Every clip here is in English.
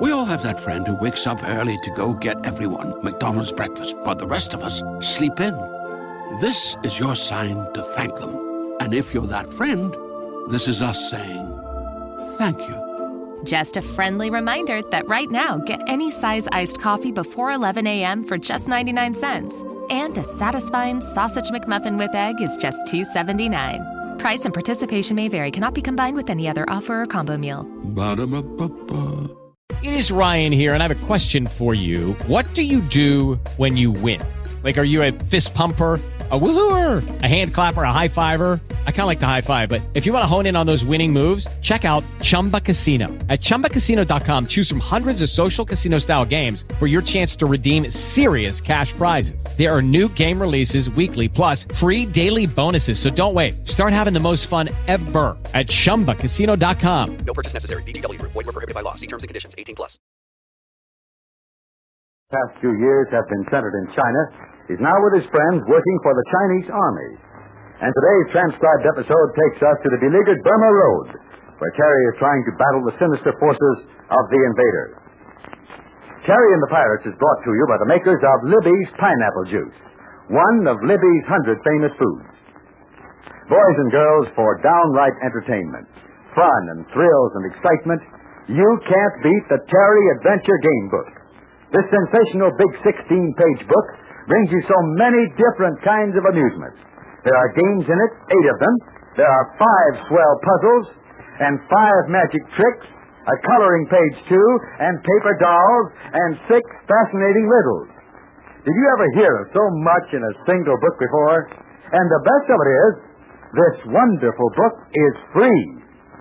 We all have that friend who wakes up early to go get everyone McDonald's breakfast, while the rest of us sleep in. This is your sign to thank them. And if you're that friend, this is us saying thank you. Just a friendly reminder that right now, get any size iced coffee before 11 a.m. for just 99 cents. And a satisfying sausage McMuffin with egg is just $2.79. Price and participation may vary. Cannot be combined with any other offer or combo meal. Ba-da-ba-ba-ba. It is Ryan here, and I have a question for you. What do you do when you win? Like, are you a fist pumper, a woo-hooer, a hand clapper, a high-fiver? I kind of like the high-five, but if you want to hone in on those winning moves, check out Chumba Casino. At ChumbaCasino.com, choose from hundreds of social casino-style games for your chance to redeem serious cash prizes. There are new game releases weekly, plus free daily bonuses, so don't wait. Start having the most fun ever at ChumbaCasino.com. No purchase necessary. VGW Group. Void where prohibited by law. See terms and conditions. 18+. Past few years have been centered in China. He's now with his friends working for the Chinese Army. And today's transcribed episode takes us to the beleaguered Burma Road, where Terry is trying to battle the sinister forces of the invaders. Terry and the Pirates is brought to you by the makers of Libby's Pineapple Juice, one of Libby's 100 famous foods. Boys and girls, for downright entertainment, fun and thrills and excitement, you can't beat the Terry Adventure Game Book. This sensational big 16-page book brings you so many different kinds of amusements. There are games in it, 8 of them. There are 5 swell puzzles and 5 magic tricks, a coloring page, too, and paper dolls, and 6 fascinating riddles. Did you ever hear of so much in a single book before? And the best of it is, this wonderful book is free.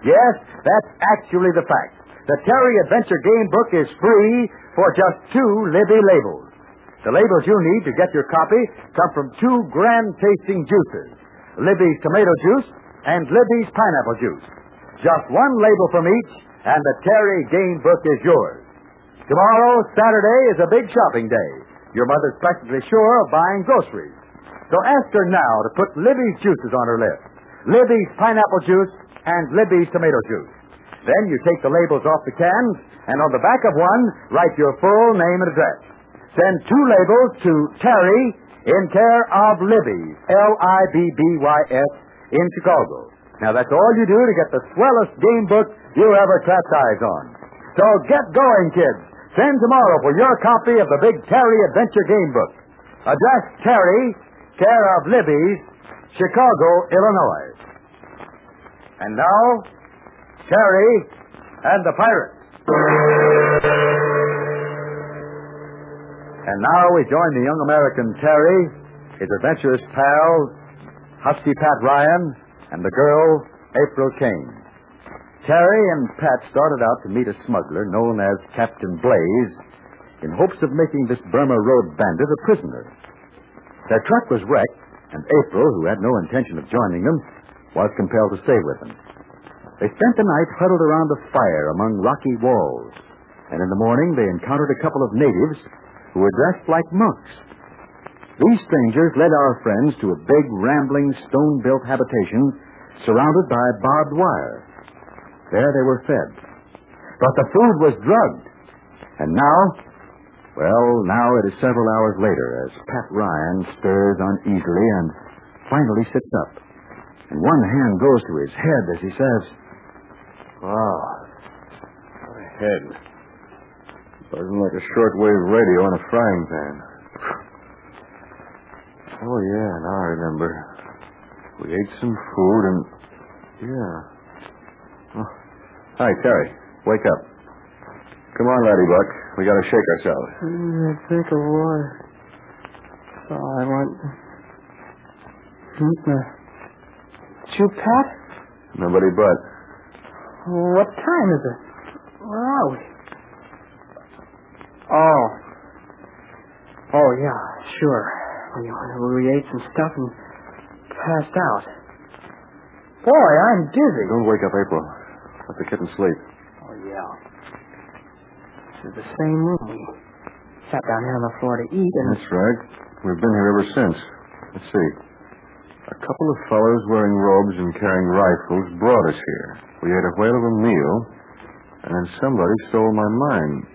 Yes, that's actually the fact. The Terry Adventure Game Book is free for just 2 Libby labels. The labels you need to get your copy come from 2 grand-tasting juices, Libby's tomato juice and Libby's pineapple juice. Just 1 label from each, and the Terry Game Book is yours. Tomorrow, Saturday, is a big shopping day. Your mother's practically sure of buying groceries. So ask her now to put Libby's juices on her list, Libby's pineapple juice and Libby's tomato juice. Then you take the labels off the cans, and on the back of one, write your full name and address. Send 2 labels to Terry in care of Libby's, L-I-B-B-Y-S, in Chicago. Now, that's all you do to get the swellest game book you ever clapped eyes on. So get going, kids. Send tomorrow for your copy of the big Terry Adventure Game Book. Address Terry, care of Libby's, Chicago, Illinois. And now, Terry and the Pirates. And now we join the young American Terry, his adventurous pal, Husky Pat Ryan, and the girl, April Kane. Terry and Pat started out to meet a smuggler known as Captain Blaze in hopes of making this Burma Road bandit a prisoner. Their truck was wrecked, and April, who had no intention of joining them, was compelled to stay with them. They spent the night huddled around a fire among rocky walls, and in the morning they encountered a couple of natives who were dressed like monks. These strangers led our friends to a big, rambling, stone-built habitation surrounded by barbed wire. There they were fed. But the food was drugged. And now, well, now it is several hours later as Pat Ryan stirs uneasily and finally sits up. And one hand goes to his head as he says, "Ah, my head. Buzzing like a shortwave radio in a frying pan. Oh, yeah, now I remember. We ate some food and... Yeah. Oh. Hi, Terry. Wake up. Come on, laddie buck. We gotta shake ourselves. I think of what? Oh, I want... You, Pat? Nobody but. What time is it? Where are we? Oh, yeah, sure. We ate some stuff and passed out. Boy, I'm dizzy. Don't wake up, April. Let the kitten sleep. Oh, yeah. This is the same room. We sat down here on the floor to eat and... That's right. We've been here ever since. Let's see. A couple of fellows wearing robes and carrying rifles brought us here. We ate a whale of a meal, and then somebody stole my mine.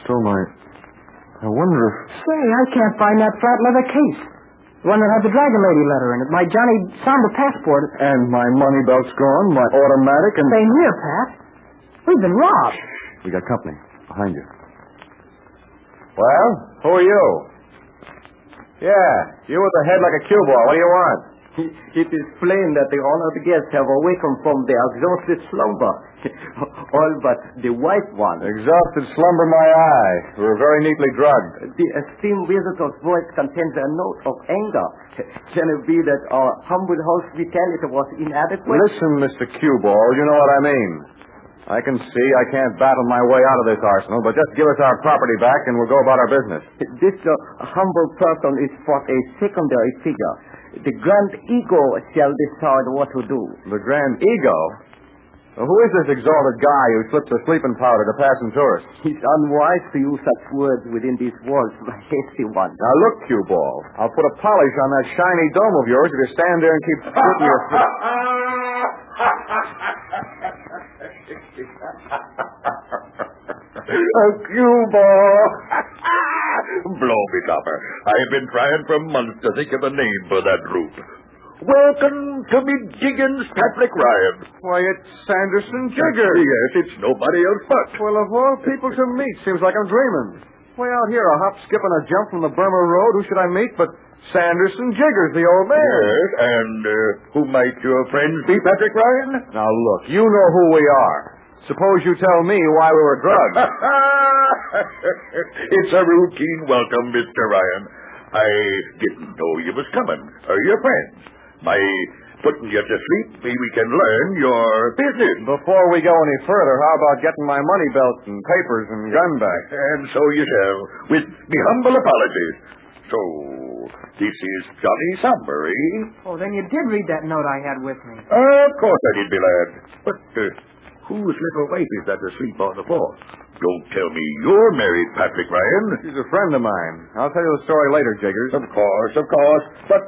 Still, I wonder if... Say, I can't find that flat leather case. The one that had the Dragon Lady letter in it, my Johnny Samba passport. And my money belt's gone, my automatic, and... Same here, Pat. We've been robbed. We got company. Behind you. Well, who are you? Yeah, you with the head like a cue ball. What do you want? It is plain that the honored guests have awakened from their exhausted slumber. All but the white one. Exhausted slumber, my eye. We were very neatly drugged. The esteemed visitor's voice contains a note of anger. Can it be that our humble hospitality was inadequate? Listen, Mr. Cue Ball, you know what I mean. I can see I can't battle my way out of this arsenal, but just give us our property back and we'll go about our business. This humble person is but a secondary figure. The grand ego shall decide what to do. The grand ego? Well, who is this exalted guy who slips a sleeping powder to passing tourists? It's unwise to use such words within these walls, my hasty one. Now look, Cue Ball, I'll put a polish on that shiny dome of yours if you stand there and keep splitting your foot. Cue Ball! Blow me, Topper. I've been trying for months to think of a name for that group. Welcome to me Jiggins, Patrick Ryan. Why, it's Sanderson Jigger. Yes, it's nobody else but. Well, of all people to meet, seems like I'm dreaming. Way out here, a hop, skip, and a jump from the Burma Road. Who should I meet but Sanderson Jiggers, the old man? Yes, and who might your friends be, Patrick Ryan? Now, look, you know who we are. Suppose you tell me why we were drugged. It's a routine welcome, Mr. Ryan. I didn't know you was coming. Your friends. By putting you to sleep, we can learn your business. Before we go any further, how about getting my money belt and papers and gun back? And so you shall, with me humble apologies. So, this is Johnny Samba, eh? Oh, then you did read that note I had with me. Of course I did, my lad. But whose little wife is that asleep on the floor? Don't tell me you're married, Patrick Ryan. She's a friend of mine. I'll tell you the story later, Jiggers. Of course, of course. But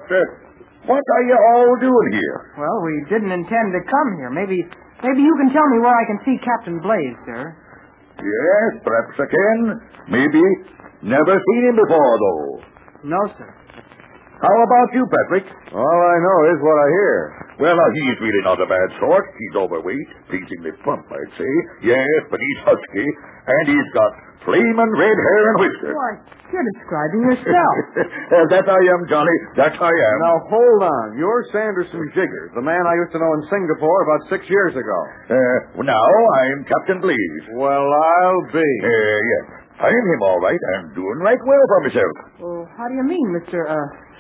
what are you all doing here? Well, we didn't intend to come here. Maybe you can tell me where I can see Captain Blaze, sir. Yes, perhaps I can. Maybe. Never seen him before, though. No, sir. How about you, Patrick? All I know is what I hear. Well, now, he's really not a bad sort. He's overweight, pleasingly plump, I'd say. Yes, but he's husky, and he's got flaming red hair and whiskers. Why, you're describing yourself. That I am, Johnny. That I am. Now, hold on. You're Sanderson Jiggers, the man I used to know in Singapore about 6 years ago. Now I'm Captain Blaze. Well, I'll be. Yes. I am him, all right. I'm doing right well for myself. Well, how do you mean, Mr.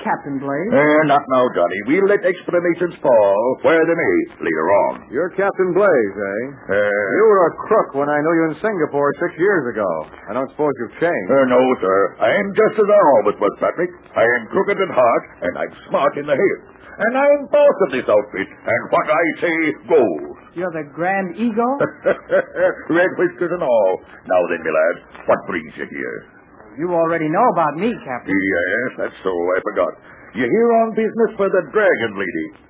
Captain Blaze? Not now, Johnny. We'll let explanations fall where they may later on. You're Captain Blaze, eh? You were a crook when I knew you in Singapore 6 years ago. I don't suppose you've changed. No, sir. I am just as I always was, Patrick. I am crooked at heart, and I'm smart in the head. And I'm boss of this outfit, and what I say goes. You're the grand ego? Red whiskers and all. Now then, my lad, what brings you here? You already know about me, Captain. Yes, that's so. I forgot. You're here on business for the Dragon Lady.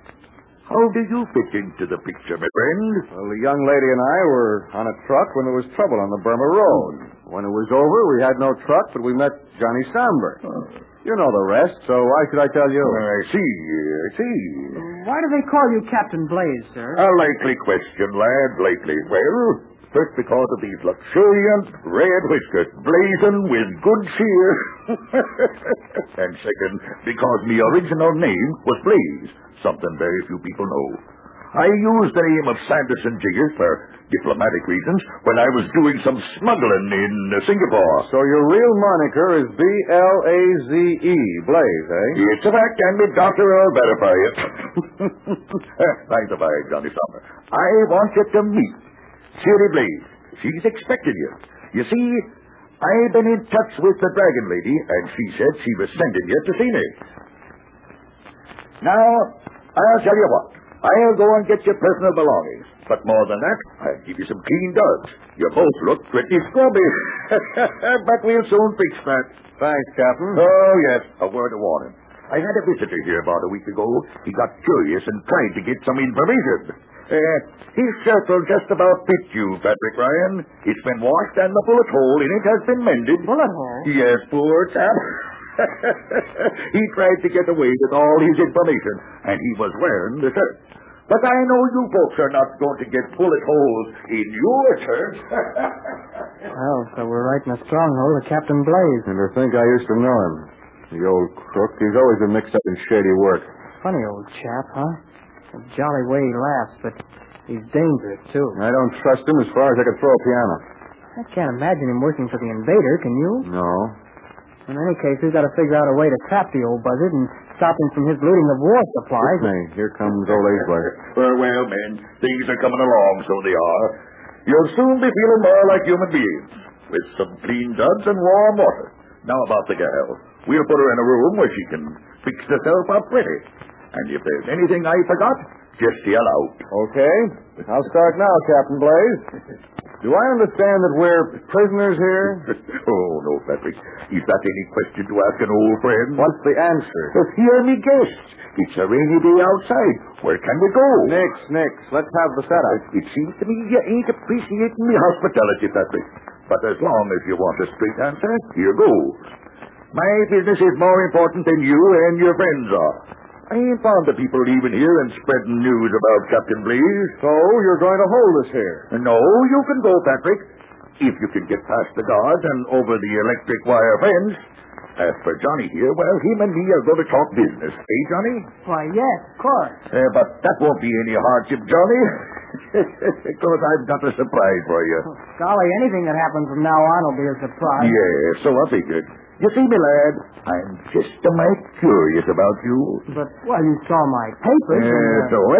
How did you fit into the picture, my friend? Well, the young lady and I were on a truck when there was trouble on the Burma Road. When it was over, we had no truck, but we met Johnny Samba. You know the rest, so why should I tell you? I see. Why do they call you Captain Blaze, sir? A likely question, lad, likely. Well, first because of these luxuriant red whiskers, blazing with good cheer. And second, because my original name was Blaze, something very few people know. I used the name of Sanderson Jiggers for diplomatic reasons when I was doing some smuggling in Singapore. So your real moniker is B-L-A-Z-E, Blaze, eh? It's a fact, and the doctor will verify it. Thanks a bye, Johnny Summer. I want you to meet Shirley Blaze. She's expecting you. You see, I've been in touch with the Dragon Lady, and she said she was sending you to see me. Now, I'll tell you what. I'll go and get your personal belongings. But more than that, I'll give you some clean duds. You both look pretty scrubby. But we'll soon fix that. Thanks, Captain. Oh, yes. A word of warning. I had a visitor here about a week ago. He got curious and tried to get some information. His shirt will just about fit you, Patrick Ryan. It's been washed and the bullet hole in it has been mended. Bullet hole? Yes, poor chap. He tried to get away with all his information, and he was wearing the shirt. But I know you folks are not going to get bullet holes in your shirts. Well, so we're right in a stronghold of Captain Blaze. And to think I used to know him. The old crook. He's always been mixed up in shady work. Funny old chap, huh? A jolly way he laughs, but he's dangerous, too. I don't trust him as far as I could throw a piano. I can't imagine him working for the invader, can you? No. In any case, we've got to figure out a way to trap the old buzzard and stop him from his looting of war supplies. Hey, here comes old Ageblight. Well, men, things are coming along, so they are. You'll soon be feeling more like human beings, with some clean duds and warm water. Now about the gal. We'll put her in a room where she can fix herself up pretty. And if there's anything I forgot, just yell out. Okay. I'll start now, Captain Blaze. Do I understand that we're prisoners here? Oh, no, Patrick. Is that any question to ask an old friend? What's the answer? Hear me guess. It's a rainy day outside. Where can we go? Nix. Let's have the setup. It seems to me you ain't appreciating me hospitality, Patrick. But as long as you want a straight answer, here goes. My business is more important than you and your friends are. I ain't fond of people leaving here and spreading news about Captain Blaze. So you're going to hold us here? No, you can go, Patrick. If you can get past the guards and over the electric wire fence. As for Johnny here, well, him and me are going to talk business. Eh, Johnny? Why, yes, of course. But that won't be any hardship, Johnny. Because I've got a surprise for you. Oh, golly, anything that happens from now on will be a surprise. Yeah, so I figured. You see, me lad, I'm just a mite curious about you. But, well, you saw my papers. So I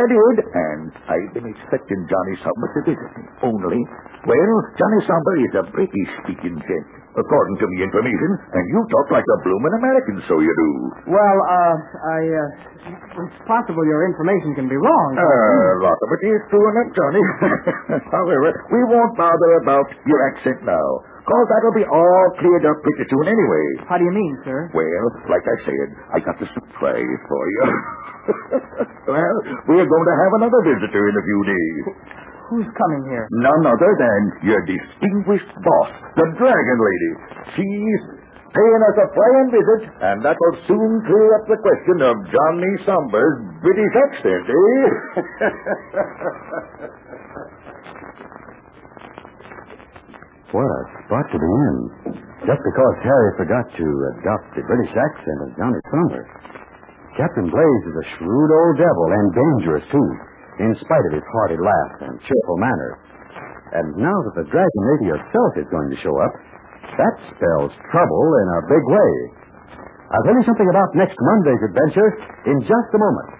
did. And I've been expecting Johnny Summer to visit me. Only, well, Johnny Summer is a British-speaking gent, according to me information, and you talk like a bloomin' American, so you do. Well, it's possible your information can be wrong. A lot of it is true enough, Johnny. However, we won't bother about your accent now. Because that'll be all cleared up pretty soon anyway. How do you mean, sir? Well, like I said, I got a surprise for you. Well, we're going to have another visitor in a few days. Who's coming here? None other than your distinguished boss, the Dragon Lady. She's paying us a flying visit, and that'll soon clear up the question of Johnny Somber's British accent, eh? What a spot to be in. Just because Harry forgot to adopt the British accent of Johnny Somber. Captain Blaze is a shrewd old devil and dangerous, too, in spite of his hearty laugh and cheerful manner. And now that the Dragon Lady herself is going to show up, that spells trouble in a big way. I'll tell you something about next Monday's adventure in just a moment.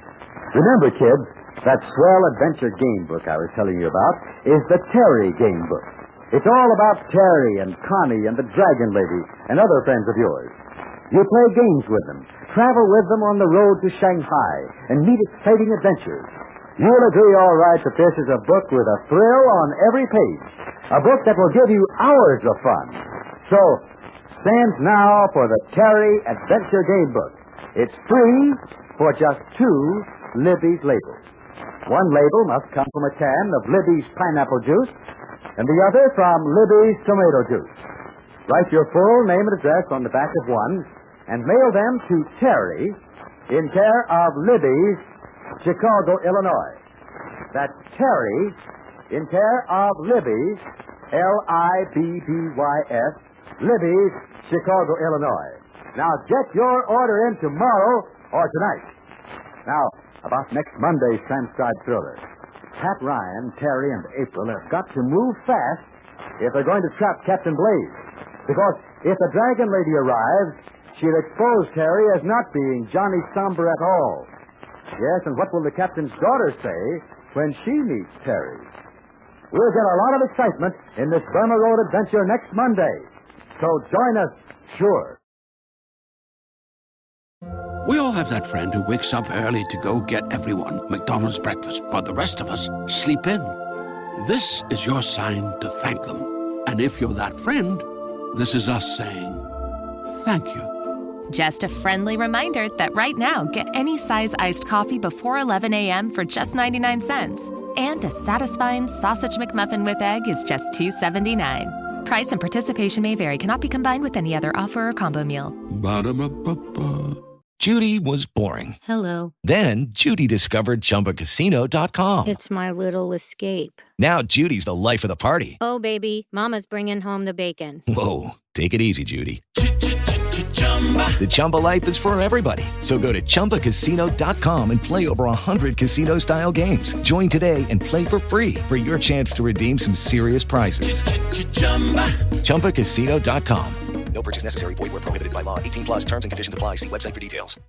Remember, kids, that swell adventure game book I was telling you about is the Terry game book. It's all about Terry and Connie and the Dragon Lady and other friends of yours. You play games with them, travel with them on the road to Shanghai, and meet exciting adventures. You'll agree, all right, that this is a book with a thrill on every page. A book that will give you hours of fun. So, stand now for the Terry Adventure Game Book. It's free for just 2 Libby's labels. One label must come from a can of Libby's pineapple juice, and the other from Libby's tomato juice. Write your full name and address on the back of one, and mail them to Terry, in care of Libby's, Chicago, Illinois. That's Terry, in care of Libby's, L-I-B-B-Y-S, Libby's, Chicago, Illinois. Now, get your order in tomorrow or tonight. Now, about next Monday's transcribed thriller. Pat Ryan, Terry, and April have got to move fast if they're going to trap Captain Blaze. Because if the Dragon Lady arrives, she'll expose Terry as not being Johnny Somber at all. Yes, and what will the captain's daughter say when she meets Terry? We'll get a lot of excitement in this Burma Road adventure next Monday. So join us, sure. We all have that friend who wakes up early to go get everyone McDonald's breakfast, while the rest of us sleep in. This is your sign to thank them. And if you're that friend, this is us saying thank you. Just a friendly reminder that right now, get any size iced coffee before 11 a.m. for just 99 cents. And a satisfying sausage McMuffin with egg is just $2.79. Price and participation may vary. Cannot be combined with any other offer or combo meal. Ba-da-ba-ba-ba. Judy was boring. Hello. Then Judy discovered ChumbaCasino.com. It's my little escape. Now Judy's the life of the party. Oh, baby, mama's bringing home the bacon. Whoa, take it easy, Judy. The Chumba life is for everybody. So go to ChumbaCasino.com and play over 100 casino-style games. Join today and play for free for your chance to redeem some serious prizes. ChumbaCasino.com. No purchase necessary. Void where prohibited by law. 18 plus terms and conditions apply. See website for details.